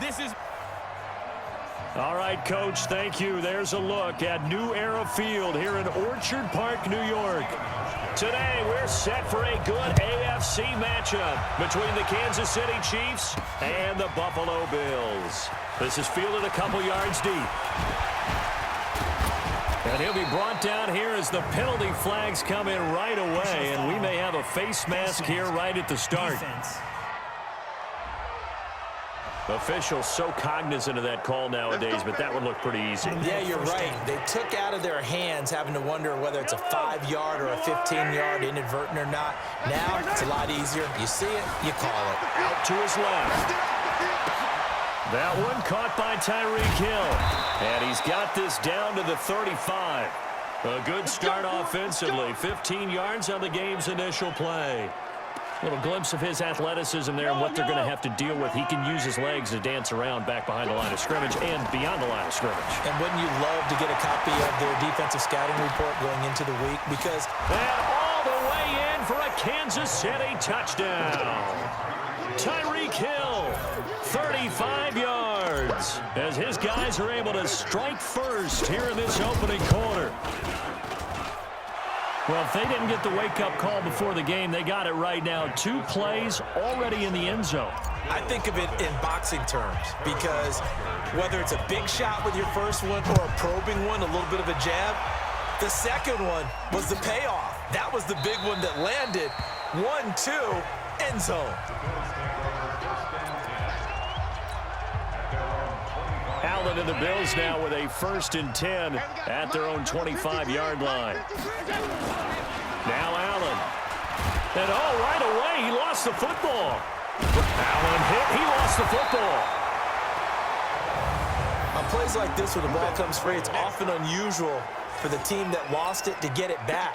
This is... All right, Coach, thank you. There's a look at New Era Field here in Orchard Park, New York. Today, we're set for a good AFC matchup between the Kansas City Chiefs and the Buffalo Bills. This is fielded a couple yards deep. And he'll be brought down here as the penalty flags come in right away, and we may have a face mask here right at the start. Officials so cognizant of that call nowadays, but that would look pretty easy. Yeah, you're right. They took out of their hands having to wonder whether it's a 5-yard or a 15-yard inadvertent or not. Now it's a lot easier. You see it, you call it. Out to his left. That one caught by Tyreek Hill. And he's got this down to the 35. A good start offensively. 15 yards on the game's initial play. Little glimpse of his athleticism there and what they're going to have to deal with. He can use his legs to dance around back behind the line of scrimmage and beyond the line of scrimmage. And wouldn't you love to get a copy of their defensive scouting report going into the week? Because... And all the way in for a Kansas City touchdown. Tyreek Hill, 35 yards, as his guys are able to strike first here in this opening quarter. Well, if they didn't get the wake-up call before the game, they got it right now. 2 plays already in the end zone. I think of it in boxing terms because whether it's a big shot with your first one or a probing one, a little bit of a jab, the second one was the payoff. That was the big one that landed. 1-2, end zone. Allen and the Bills now with a 1st and 10 at their own 25-yard line. Now Allen. And right away, he lost the football. Allen hit, he lost the football. On plays like this where the ball comes free, it's often unusual for the team that lost it to get it back.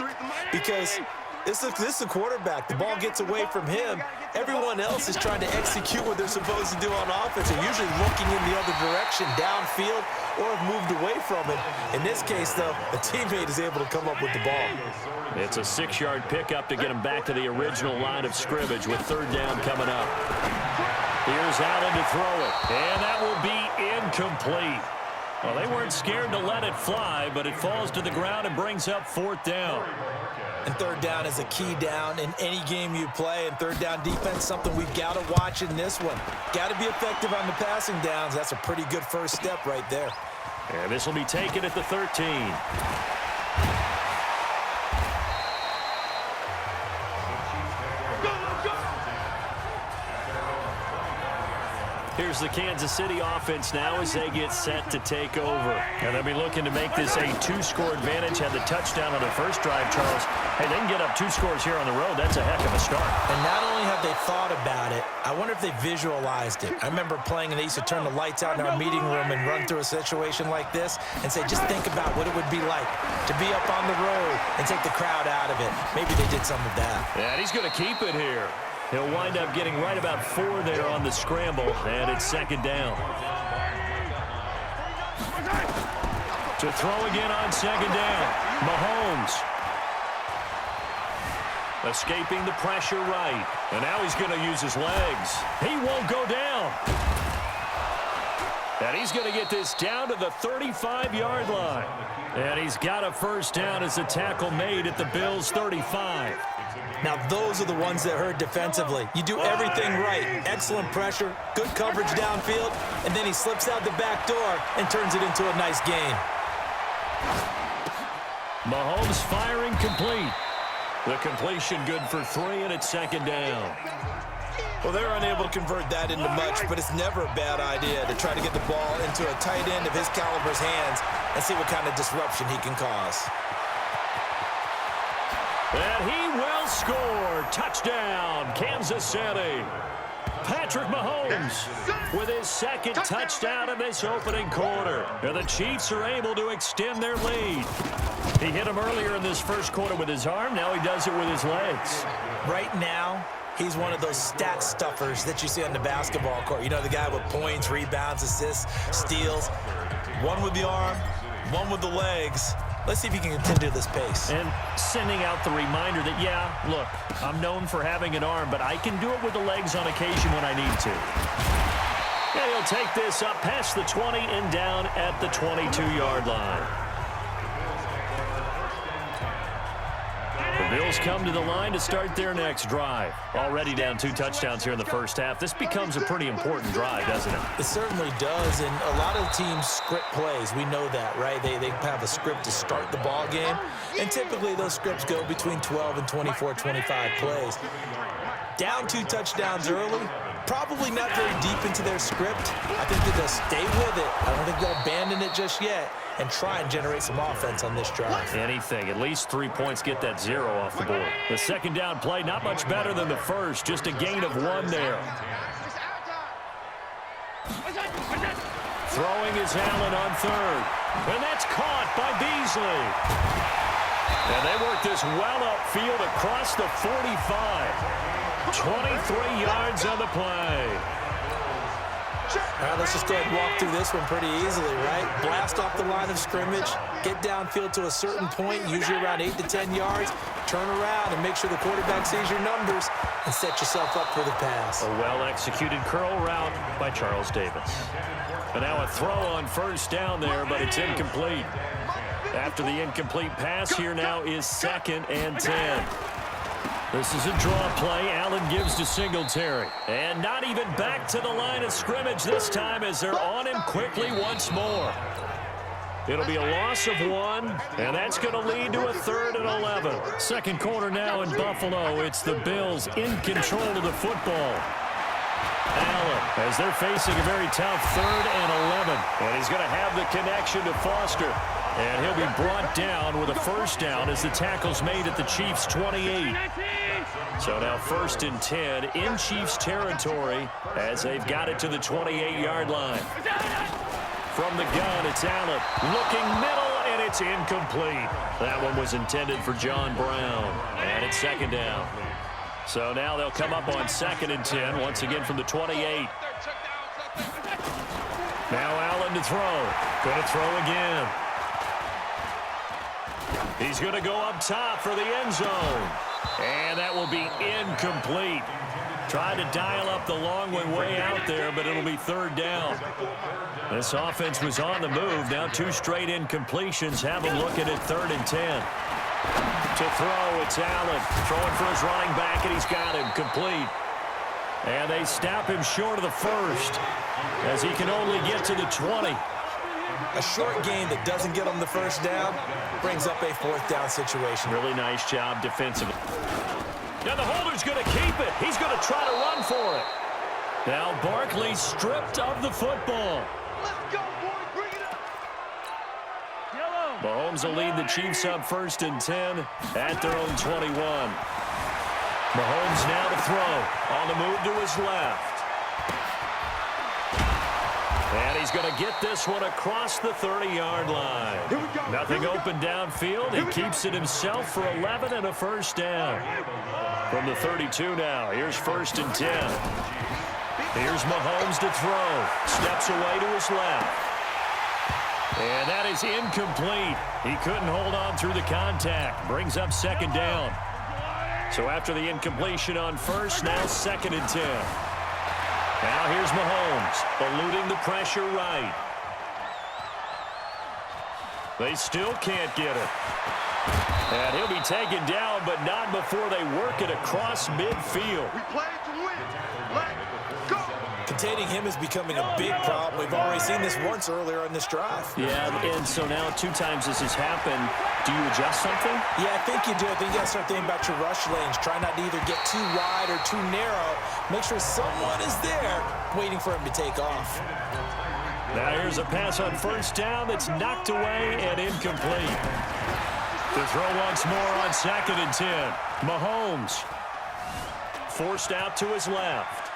Because this is a quarterback. The ball gets away from him. Everyone else is trying to execute what they're supposed to do on offense. They're usually looking in the other direction, downfield, or have moved away from it. In this case, though, the teammate is able to come up with the ball. It's a 6-yard pickup to get him back to the original line of scrimmage with 3rd down coming up. Here's Allen to throw it, and that will be incomplete. Well, they weren't scared to let it fly, but it falls to the ground and brings up 4th down. And 3rd down is a key down in any game you play. And 3rd down defense, something we've got to watch in this one. Got to be effective on the passing downs. That's a pretty good first step right there. And this will be taken at the 13. Here's the Kansas City offense now as they get set to take over. And they'll be looking to make this a 2-score advantage. Had the touchdown on their first drive, Charles. Hey, they can get up 2 scores here on the road. That's a heck of a start. And not only have they thought about it, I wonder if they visualized it. I remember playing and they used to turn the lights out in our meeting room and run through a situation like this and say, just think about what it would be like to be up on the road and take the crowd out of it. Maybe they did some of that. Yeah, he's going to keep it here. He'll wind up getting right about 4 there on the scramble, and it's 2nd down. To throw again on 2nd down. Mahomes. Escaping the pressure right. And now he's going to use his legs. He won't go down. And he's going to get this down to the 35-yard line. And he's got a 1st down as the tackle made at the Bills' 35. Now, those are the ones that hurt defensively. You do everything right. Excellent pressure, good coverage downfield, and then he slips out the back door and turns it into a nice gain. Mahomes firing complete. The completion good for 3, and it's 2nd down. Well, they're unable to convert that into much, but it's never a bad idea to try to get the ball into a tight end of his caliber's hands and see what kind of disruption he can cause. And he will score. Touchdown, Kansas City. Patrick Mahomes with his 2nd touchdown in this opening quarter. And the Chiefs are able to extend their lead. He hit him earlier in this first quarter with his arm. Now he does it with his legs. Right now, he's one of those stat stuffers that you see on the basketball court. You know, the guy with points, rebounds, assists, steals. One with the arm, one with the legs. Let's see if he can continue this pace. And sending out the reminder that, yeah, look, I'm known for having an arm, but I can do it with the legs on occasion when I need to. And he'll take this up past the 20 and down at the 22-yard line. The Bills come to the line to start their next drive. Already down 2 touchdowns here in the first half. This becomes a pretty important drive, doesn't it? It certainly does, and a lot of teams script plays. We know that, right? They have a script to start the ball game, and typically those scripts go between 12 and 24, 25 plays. Down 2 touchdowns early, probably not very deep into their script. I think that they'll stay with it. I don't think they'll abandon it just yet and try and generate some offense on this drive. Anything. At least 3 points, get that 0 off the board. The second down play, not much better than the first. Just a gain of 1 there. Throwing is Allen on third. And that's caught by Beasley. And they work this well upfield across the 45. 23 yards on the play. All right, let's just go ahead and walk through this one pretty easily, right? Blast off the line of scrimmage, get downfield to a certain point, usually around 8 to 10 yards, turn around and make sure the quarterback sees your numbers and set yourself up for the pass. A well-executed curl route by Charles Davis. And now a throw on first down there, but it's incomplete. After the incomplete pass, here now is 2nd and 10. This is a draw play. Allen gives to Singletary. And not even back to the line of scrimmage this time as they're on him quickly once more. It'll be a loss of 1, and that's going to lead to a 3rd and 11. Second quarter now in Buffalo. It's the Bills in control of the football. Allen, as they're facing a very tough 3rd and 11. And he's going to have the connection to Foster. And he'll be brought down with a first down as the tackle's made at the Chiefs' 28. So now 1st and 10 in Chiefs territory as they've got it to the 28-yard line. From the gun, it's Allen looking middle, and it's incomplete. That one was intended for John Brown. And it's 2nd down. So now they'll come up on 2nd and 10, once again from the 28. Now Allen to throw. Going to throw again. He's going to go up top for the end zone. And that will be incomplete. Tried to dial up the long one way out there, but it'll be 3rd down. This offense was on the move. Now 2 straight incompletions have them looking at 3rd and 10. To throw, it's Allen. Throwing for his running back, and he's got him complete. And they stop him short of the first as he can only get to the 20. A short gain that doesn't get him the first down brings up a 4th down situation. Really nice job defensively. Now the holder's going to keep it. He's going to try to run for it. Now Barkley stripped of the football. Let's go, boy. Bring it up. Yellow. Mahomes will lead the Chiefs up 1st and 10 at their own 21. Mahomes now to throw. On the move to his left. And he's going to get this one across the 30-yard line. Nothing open downfield. He keeps it himself for 11 and a first down. From the 32 now, here's 1st and 10. Here's Mahomes to throw. Steps away to his left. And that is incomplete. He couldn't hold on through the contact. Brings up 2nd down. So after the incompletion on first, now 2nd and 10. Now here's Mahomes, eluding the pressure right. They still can't get it. And he'll be taken down, but not before they work it across midfield. We play to win. Let's go. Containing him is becoming a big problem. We've already seen this once earlier in this drive. Yeah, and so now 2 times this has happened. Do you adjust something? Yeah, I think you do. I think you got to start thinking about your rush lanes. Try not to either get too wide or too narrow. Make sure someone is there waiting for him to take off. Now here's a pass on first down that's knocked away and incomplete. To throw once more on 2nd and 10. Mahomes forced out to his left.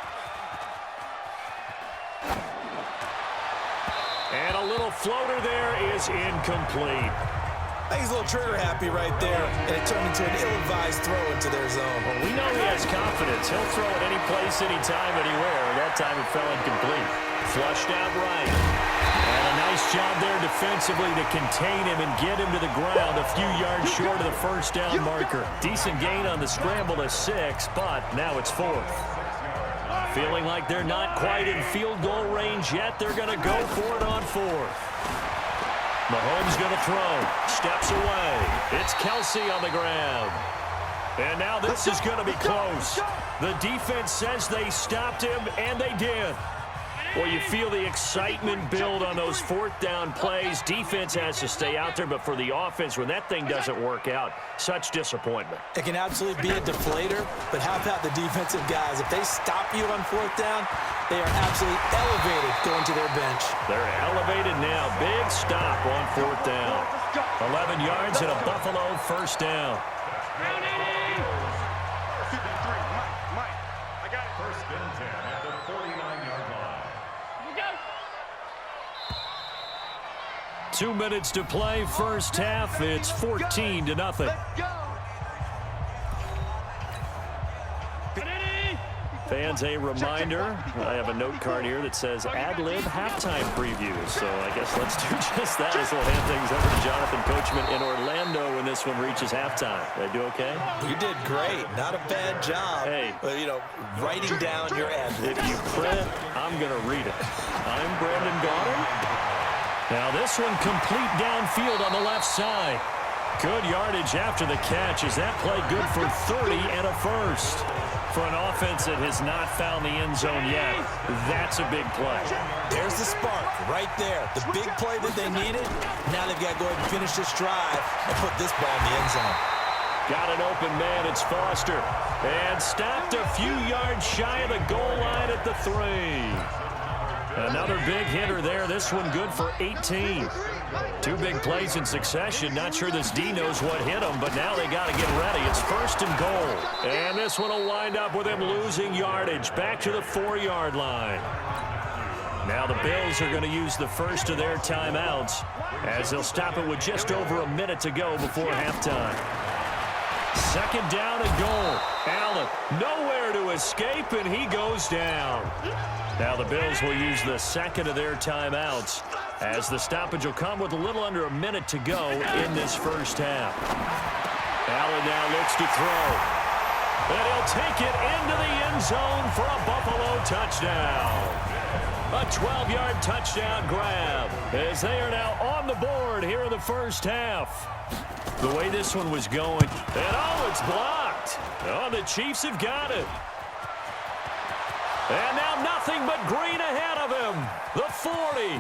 And a little floater there is incomplete. I think he's a little trigger happy right there, and it turned into an ill-advised throw into their zone. Well, we know he has confidence. He'll throw it any place, anytime, anywhere. That time it fell incomplete. Flushed out right. And a nice job there defensively to contain him and get him to the ground a few yards short of the first down marker. Decent gain on the scramble to 6, but now it's 4th. Feeling like they're not quite in field goal range yet. They're going to go for it on fourth. Mahomes going to throw. Steps away. It's Kelsey on the ground. And now this is going to be close. The defense says they stopped him, and they did. Well, you feel the excitement build on those fourth down plays. Defense has to stay out there, but for the offense, when that thing doesn't work out, such disappointment. It can absolutely be a deflator, but how about the defensive guys? If they stop you on fourth down, they are absolutely elevated going to their bench. They're elevated now. Big stop on fourth down. 11 yards and a Buffalo first down. I got it. First and 10 at the 49-yard line. 2 minutes to play, first half. It's 14-0. Let's go. Fans, a reminder, I have a note card here that says ad-lib halftime preview. So I guess let's do just that as we'll hand things over to Jonathan Coachman in Orlando when this one reaches halftime. Did I do okay? You did great. Not a bad job. Hey. Writing down your ad-lib. If you print, I'm going to read it. I'm Brandon Gaudin. Now this one complete downfield on the left side. Good yardage after the catch. Is that play good for 30 and a first? For an offense that has not found the end zone yet, that's a big play. There's the spark right there. The big play that they needed. Now they've got to go ahead and finish this drive and put this ball in the end zone. Got an open man. It's Foster. And stopped a few yards shy of the goal line at the 3. Another big hitter there. This one good for 18. 2 big plays in succession. Not sure this D knows what hit him, but now they got to get ready. It's first and goal. And this one will wind up with him losing yardage. Back to the 4-yard line. Now the Bills are going to use the first of their timeouts as they'll stop it with just over a minute to go before halftime. Second down and goal. Allen nowhere to escape, and he goes down. Now the Bills will use the second of their timeouts as the stoppage will come with a little under a minute to go in this first half. Allen now looks to throw. And he'll take it into the end zone for a Buffalo touchdown. A 12-yard touchdown grab as they are now on the board here in the first half. The way this one was going, and oh, it's blocked. Oh, the Chiefs have got it. And now nothing but green ahead of him. The 40,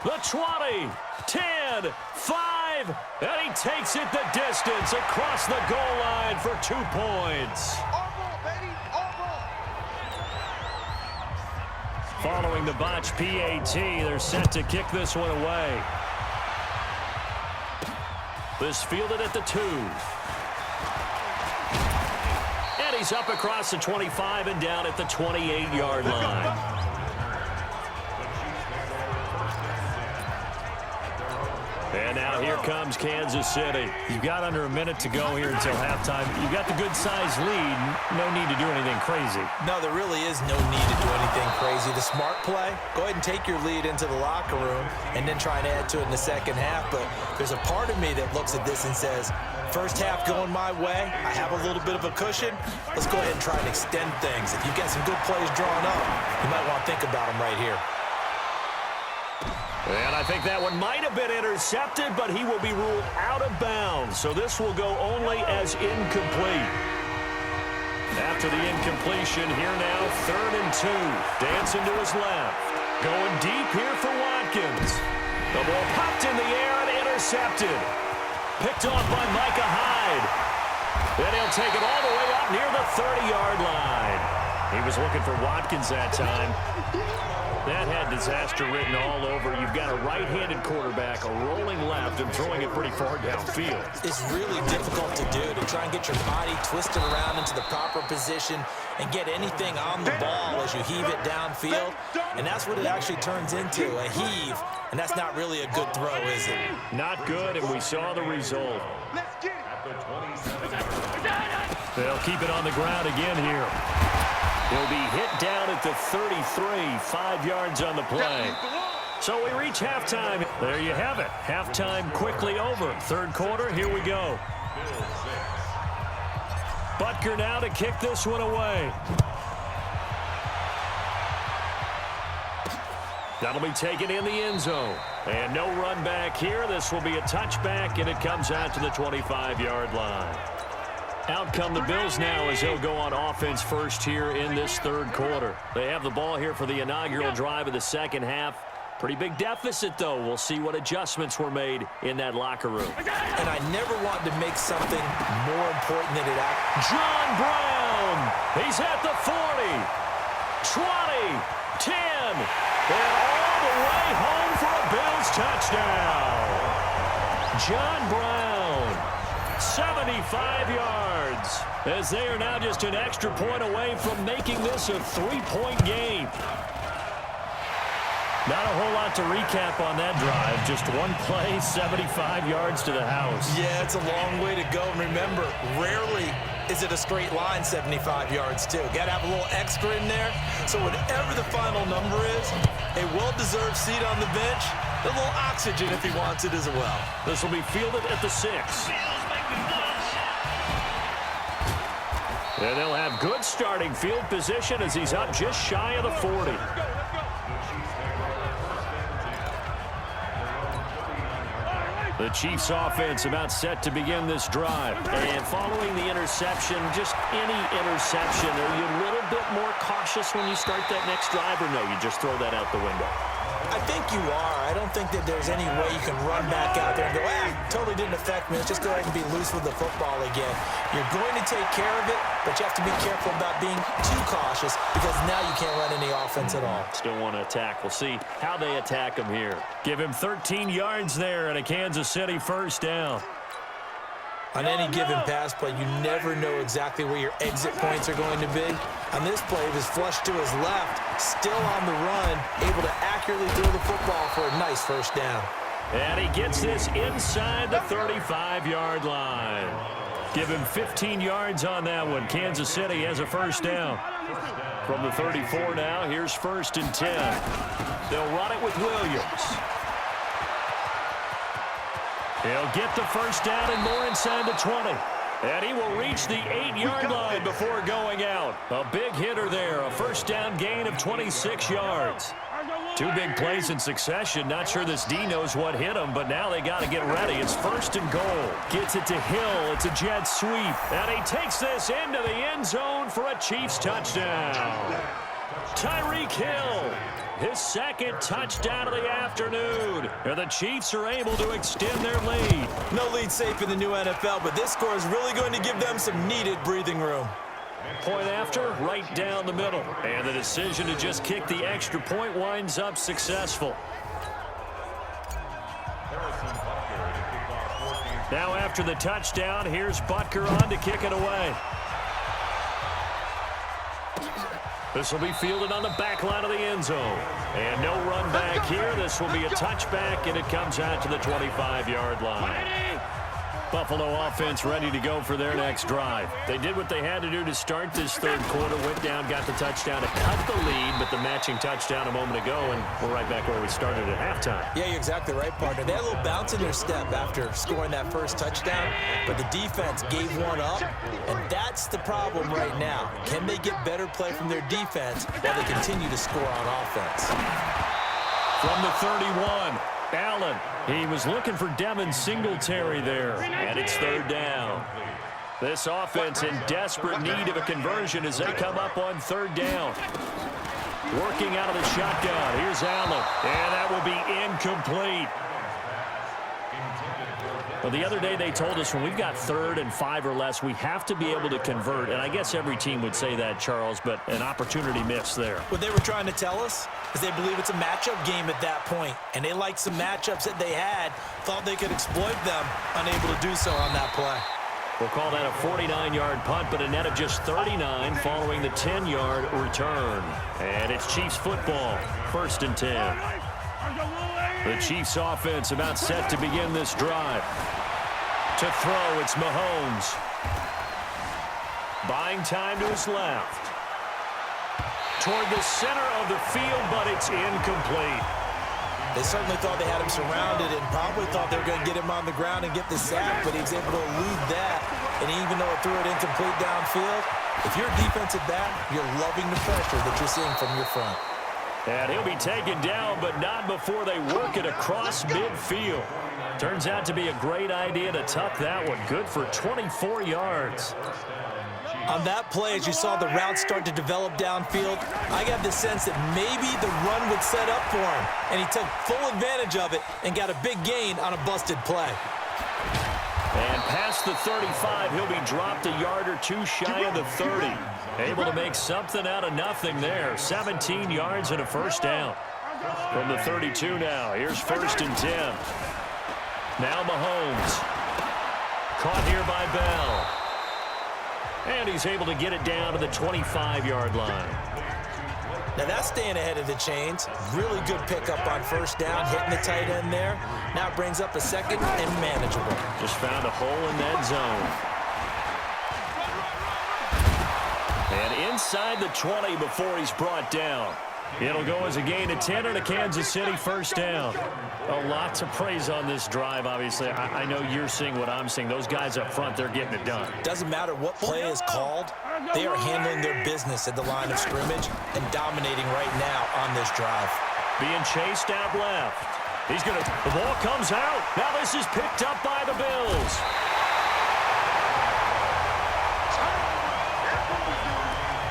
the 20, 10, 5, and he takes it the distance across the goal line for 2 points. All ball, baby. All ball. Following the botch PAT, they're set to kick this one away. This fielded at the 2. And he's up across the 25 and down at the 28-yard line. And now here comes Kansas City. You've got under a minute to go here until halftime. You've got the good-sized lead. No need to do anything crazy. No, there really is no need to do anything crazy. The smart play, go ahead and take your lead into the locker room and then try and add to it in the second half. But there's a part of me that looks at this and says, first half going my way, I have a little bit of a cushion. Let's go ahead and try and extend things. If you've got some good plays drawn up, you might want to think about them right here. And I think that one might have been intercepted, but he will be ruled out of bounds. So this will go only as incomplete. After the incompletion, here now, 3rd and 2. Dancing to his left. Going deep here for Watkins. The ball popped in the air and intercepted. Picked off by Micah Hyde. Then he'll take it all the way up near the 30-yard line. He was looking for Watkins that time. That had disaster written all over. You've got a right-handed quarterback, a rolling left, and throwing it pretty far downfield. It's really difficult to do, to try and get your body twisted around into the proper position and get anything on the ball as you heave it downfield. And that's what it actually turns into, a heave. And that's not really a good throw, is it? Not good, and we saw the result. Let's get it. They'll keep it on the ground again here. He'll be hit down at the 33, 5 yards on the play. So we reach halftime. There you have it. Halftime quickly over. 3rd quarter, here we go. Butker now to kick this one away. That'll be taken in the end zone. And no run back here. This will be a touchback, and it comes out to the 25-yard line. Out come the Bills now as they'll go on offense first here in this third quarter. They have the ball here for the inaugural drive of the second half. Pretty big deficit, though. We'll see what adjustments were made in that locker room. And I never wanted to make something more important than it actually. John Brown. He's at the 40, 20, 10, and all the way home for a Bills touchdown. John Brown, 75 yards, as they are now just an extra point away from making this a three-point game. Not a whole lot to recap on that drive. Just one play, 75 yards to the house. Yeah, it's a long way to go. And remember, rarely is it a straight line 75 yards, too. Got to have a little extra in there. So whatever the final number is, a well-deserved seat on the bench, a little oxygen if he wants it as well. This will be fielded at the 6. And they'll have good starting field position as he's up just shy of the 40. The Chiefs offense about set to begin this drive. And following the interception, just any interception, are you a little bit more cautious when you start that next drive, or no, you just throw that out the window? I think you are. I don't think that there's any way you can run back out there and go, totally didn't affect me. Let's just go ahead and be loose with the football again. You're going to take care of it, but you have to be careful about being too cautious because now you can't run any offense at all. Still want to attack. We'll see how they attack him here. Give him 13 yards there and a Kansas City first down. On any given pass play, you never know exactly where your exit points are going to be. On this play, he was flushed to his left, still on the run, able to accurately throw the football for a nice first down. And he gets this inside the 35-yard line. Give him 15 yards on that one. Kansas City has a first down. From the 34 now, here's 1st and 10. They'll run it with Williams. He'll get the first down and more inside the 20. And he will reach the 8-yard line before going out. A big hitter there. A first down gain of 26 yards. 2 big plays in succession. Not sure this D knows what hit him, but now they got to get ready. It's 1st and goal. Gets it to Hill. It's a jet sweep. And he takes this into the end zone for a Chiefs touchdown. Tyreek Hill. His second touchdown of the afternoon. And the Chiefs are able to extend their lead. No lead safe in the new NFL, but this score is really going to give them some needed breathing room. Point after, right down the middle. And the decision to just kick the extra point winds up successful. Now after the touchdown, here's Butker on to kick it away. This will be fielded on the back line of the end zone. And no run back here. This will be a touchback, and it comes out to the 25-yard line. Buffalo offense ready to go for their next drive. They did what they had to do to start this third quarter. Went down, got the touchdown to cut the lead, but the matching touchdown a moment ago, and we're right back where we started at halftime. Yeah, you're exactly right, partner. They had a little bounce in their step after scoring that first touchdown, but the defense gave one up, and that's the problem right now. Can they get better play from their defense while they continue to score on offense? From the 31, Allen. He was looking for Devin Singletary there, and it's 3rd down. This offense in desperate need of a conversion as they come up on 3rd down. Working out of the shotgun. Here's Allen, and that will be incomplete. Well, the other day they told us when we've got 3rd and 5 or less, we have to be able to convert. And I guess every team would say that, Charles, but an opportunity missed there. What they were trying to tell us is they believe it's a matchup game at that point. And they liked some matchups that they had, thought they could exploit them, unable to do so on that play. We'll call that a 49-yard punt, but a net of just 39 following the 10-yard return. And it's Chiefs football, 1st and 10. The Chiefs offense about set to begin this drive. To throw, it's Mahomes. Buying time to his left. Toward the center of the field, but it's incomplete. They certainly thought they had him surrounded and probably thought they were going to get him on the ground and get the sack, but he was able to elude that. And even though it threw it incomplete downfield, if you're a defensive back, you're loving the pressure that you're seeing from your front. And he'll be taken down, but not before they work it across midfield. Turns out to be a great idea to tuck that one. Good for 24 yards. On that play, as you saw the route start to develop downfield, I got the sense that maybe the run would set up for him, and he took full advantage of it and got a big gain on a busted play. And past the 35, he'll be dropped a yard or two shy of the 30. Able to make something out of nothing there. 17 yards and a first down. From the 32 now, here's 1st and 10. Now Mahomes. Caught here by Bell. And he's able to get it down to the 25-yard line. Now that's staying ahead of the chains. Really good pickup on 1st down, hitting the tight end there. Now it brings up a 2nd and manageable. Just found a hole in that zone. And inside the 20 before he's brought down. It'll go as a gain of 10 and a Kansas City 1st down. A lot to praise on this drive, obviously. I know you're seeing what I'm seeing. Those guys up front, they're getting it done. Doesn't matter what play is called. They are handling their business at the line of scrimmage and dominating right now on this drive. Being chased out left. The ball comes out. Now this is picked up by the Bills.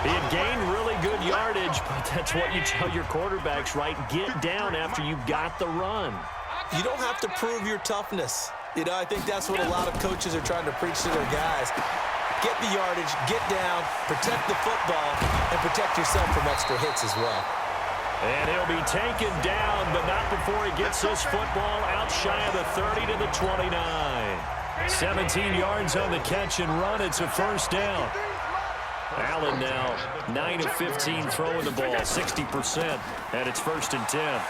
He had gained really good yardage, but that's what you tell your quarterbacks, right? Get down after you've got the run. You don't have to prove your toughness. You know, I think that's what a lot of coaches are trying to preach to their guys. Get the yardage, get down, protect the football, and protect yourself from extra hits as well. And he'll be taken down, but not before he gets this football out shy of the 30 to the 29. 17 yards on the catch and run. It's a 1st down. Allen now 9 of 15 throwing the ball, 60%, and it's 1st and 10.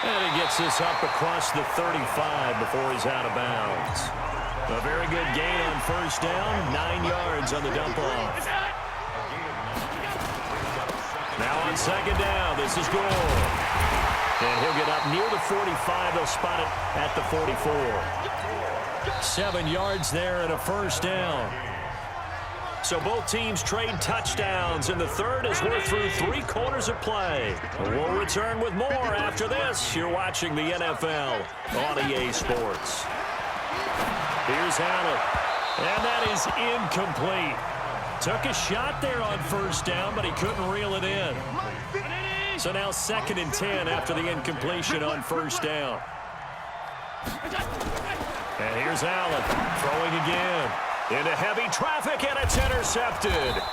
And he gets this up across the 35 before he's out of bounds. A very good gain on 1st down, 9 yards on the dump off. Now on 2nd down, this is Gore. And he'll get up near the 45. They'll spot it at the 44. 7 yards there and a 1st down. So both teams trade touchdowns, and the third as we're through 3 quarters of play. We'll return with more after this. You're watching the NFL on EA Sports. Here's Allen, and that is incomplete. Took a shot there on 1st down, but he couldn't reel it in. So now 2nd and 10 after the incompletion on 1st down. And here's Allen throwing again. Into heavy traffic, and it's intercepted.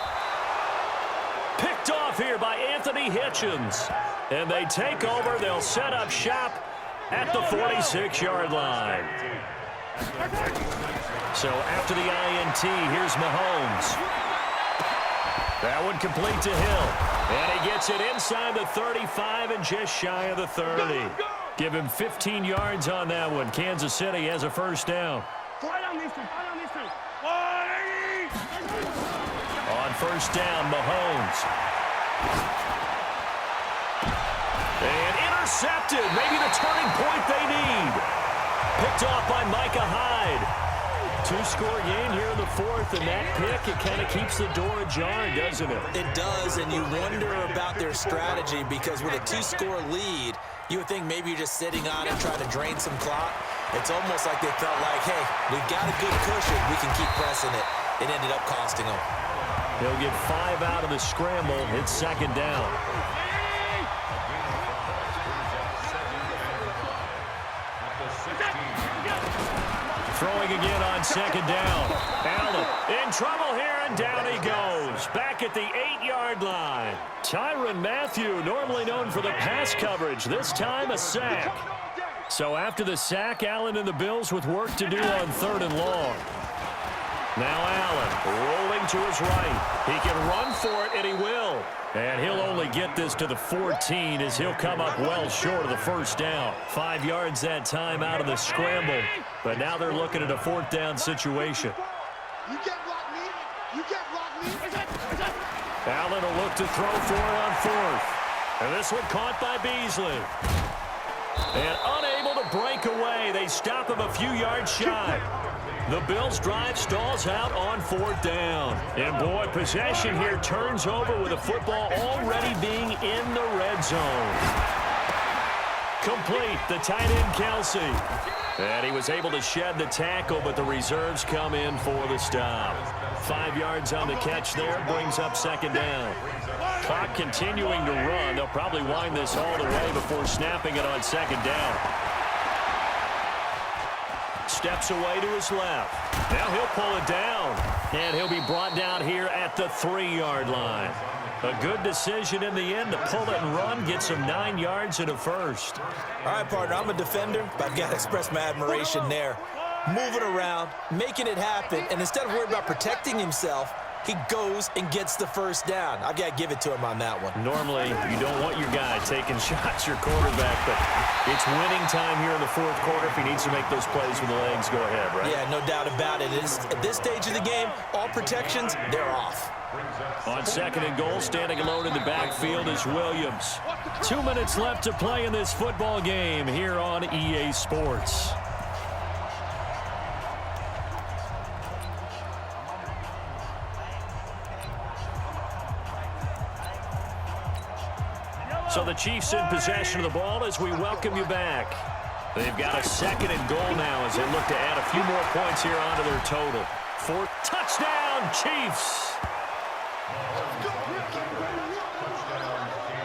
Picked off here by Anthony Hitchens. And they take over. They'll set up shop at the 46-yard line. So after the INT, here's Mahomes. That one complete to Hill. And he gets it inside the 35 and just shy of the 30. Give him 15 yards on that one. Kansas City has a 1st down. On 1st down, Mahomes. And intercepted. Maybe the turning point they need. Picked off by Micah Hyde. 2-score game here in the 4th, and that pick, it kind of keeps the door ajar, doesn't it? It does, and you wonder about their strategy because with a 2-score lead, you would think maybe you're just sitting on it trying to drain some clock. It's almost like they felt like, hey, we've got a good cushion. We can keep pressing it. It ended up costing them. He'll get 5 out of the scramble. It's 2nd down. Throwing again on 2nd down. Allen in trouble here, and down he goes. Back at the 8-yard line. Tyrann Mathieu, normally known for the pass coverage, this time a sack. So after the sack, Allen and the Bills with work to do on 3rd and long. Now Allen rolling to his right. He can run for it, and he will. And he'll only get this to the 14 as he'll come up well short of the 1st down. 5 yards that time out of the scramble. But now they're looking at a 4th down situation. You can't block me. You can't block me. Allen will look to throw for it on 4th. And this one caught by Beasley. And unable able to break away. They stop him a few yards shy. The Bills' drive stalls out on 4th down. And, boy, possession here turns over with the football already being in the red zone. Complete, the tight end, Kelsey. And he was able to shed the tackle, but the reserves come in for the stop. 5 yards on the catch there, brings up 2nd down. Clock continuing to run. They'll probably wind this all the way before snapping it on 2nd down. Steps away to his left. Now he'll pull it down. And he'll be brought down here at the 3-yard line. A good decision in the end to pull it and run, get some 9 yards and a first. All right, partner, I'm a defender, but I've got to express my admiration there. Moving around, making it happen, and instead of worrying about protecting himself, he goes and gets the first down. I've got to give it to him on that one. Normally, you don't want your guy taking shots, your quarterback, but it's winning time here in the 4th quarter. If he needs to make those plays with the legs, go ahead, right? Yeah, no doubt about it. At this stage of the game, all protections, they're off. On 2nd and goal, standing alone in the backfield is Williams. 2 minutes left to play in this football game here on EA Sports. So the Chiefs in possession of the ball as we welcome you back. They've got a 2nd and goal now as they look to add a few more points here onto their total. 4th touchdown, Chiefs!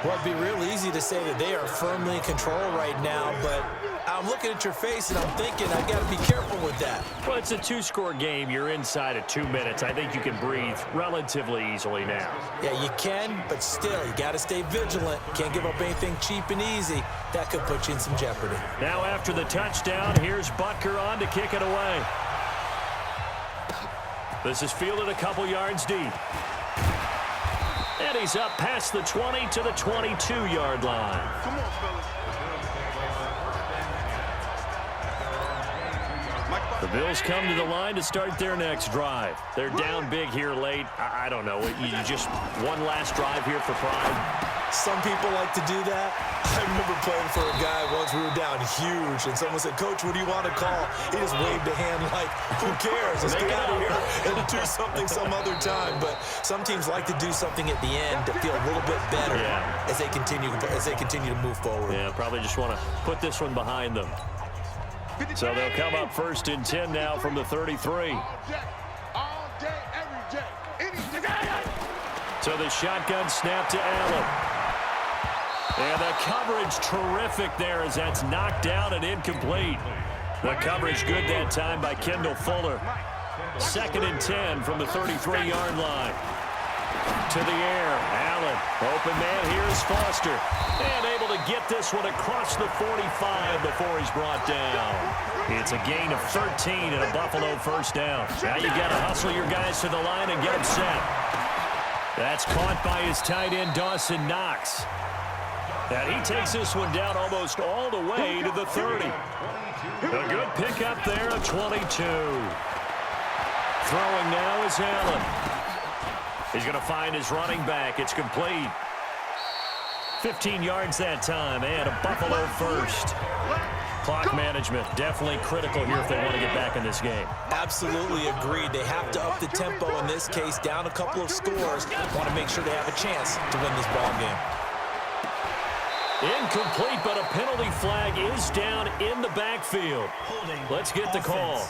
Well, it'd be real easy to say that they are firmly in control right now, but I'm looking at your face and I'm thinking I've got to be careful with that. Well, it's a 2-score game. You're inside of 2 minutes. I think you can breathe relatively easily now. Yeah, you can, but still, you got to stay vigilant. Can't give up anything cheap and easy. That could put you in some jeopardy. Now after the touchdown, here's Butker on to kick it away. This is fielded a couple yards deep. And he's up past the 20 to the 22-yard line. Come on, fellas. The Bills come to the line to start their next drive. They're down big here late. I don't know. You just one last drive here for pride. Some people like to do that. I remember playing for a guy once. We were down huge, and someone said, "Coach, what do you want to call?" He just waved a hand like, "Who cares? Let's get out of here and do something some other time." But some teams like to do something at the end to feel a little bit better as they continue to move forward. Yeah, probably just want to put this one behind them. So they'll come up 1st and 10 now from the 33. All day, every day. So the shotgun snap to Allen. And the coverage terrific there as that's knocked down and incomplete. The coverage good that time by Kendall Fuller. 2nd and 10 from the 33-yard line. To the air, Allen. Open man, here's Foster. And able to get this one across the 45 before he's brought down. It's a gain of 13 and a Buffalo 1st down. Now you got to hustle your guys to the line and get them set. That's caught by his tight end, Dawson Knox. And he takes this one down almost all the way to the 30. A good pickup there at 22. Throwing now is Allen. He's going to find his running back. It's complete. 15 yards that time and a Buffalo 1st. Clock management definitely critical here if they want to get back in this game. Absolutely agreed. They have to up the tempo in this case, down a couple of scores. Want to make sure they have a chance to win this ball game. Incomplete, but a penalty flag is down in the backfield. Let's get the call.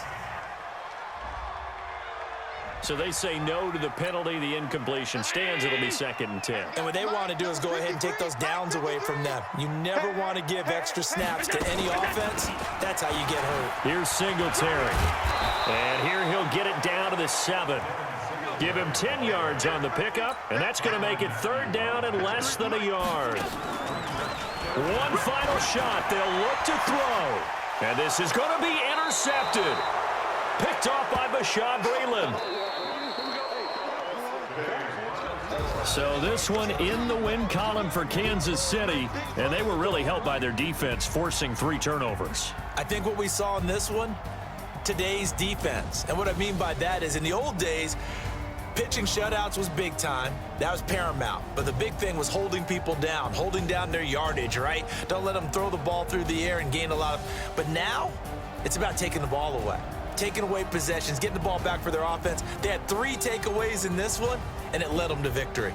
So they say no to the penalty. The incompletion stands. It'll be 2nd and 10. And what they want to do is go ahead and take those downs away from them. You never want to give extra snaps to any offense. That's how you get hurt. Here's Singletary. And here he'll get it down to the 7. Give him 10 yards on the pickup, and that's going to make it 3rd down and less than a yard. One final shot. They'll look to throw. And this is going to be intercepted. Picked off by Bashaud Breeland. So this one in the win column for Kansas City, and they were really helped by their defense, forcing 3 turnovers. I think what we saw in this one, today's defense. And what I mean by that is in the old days, pitching shutouts was big time. That was paramount. But the big thing was holding people down, holding down their yardage, right? Don't let them throw the ball through the air and gain a lot of... But now, it's about taking the ball away. Taking away possessions, getting the ball back for their offense. They had 3 takeaways in this one, and it led them to victory.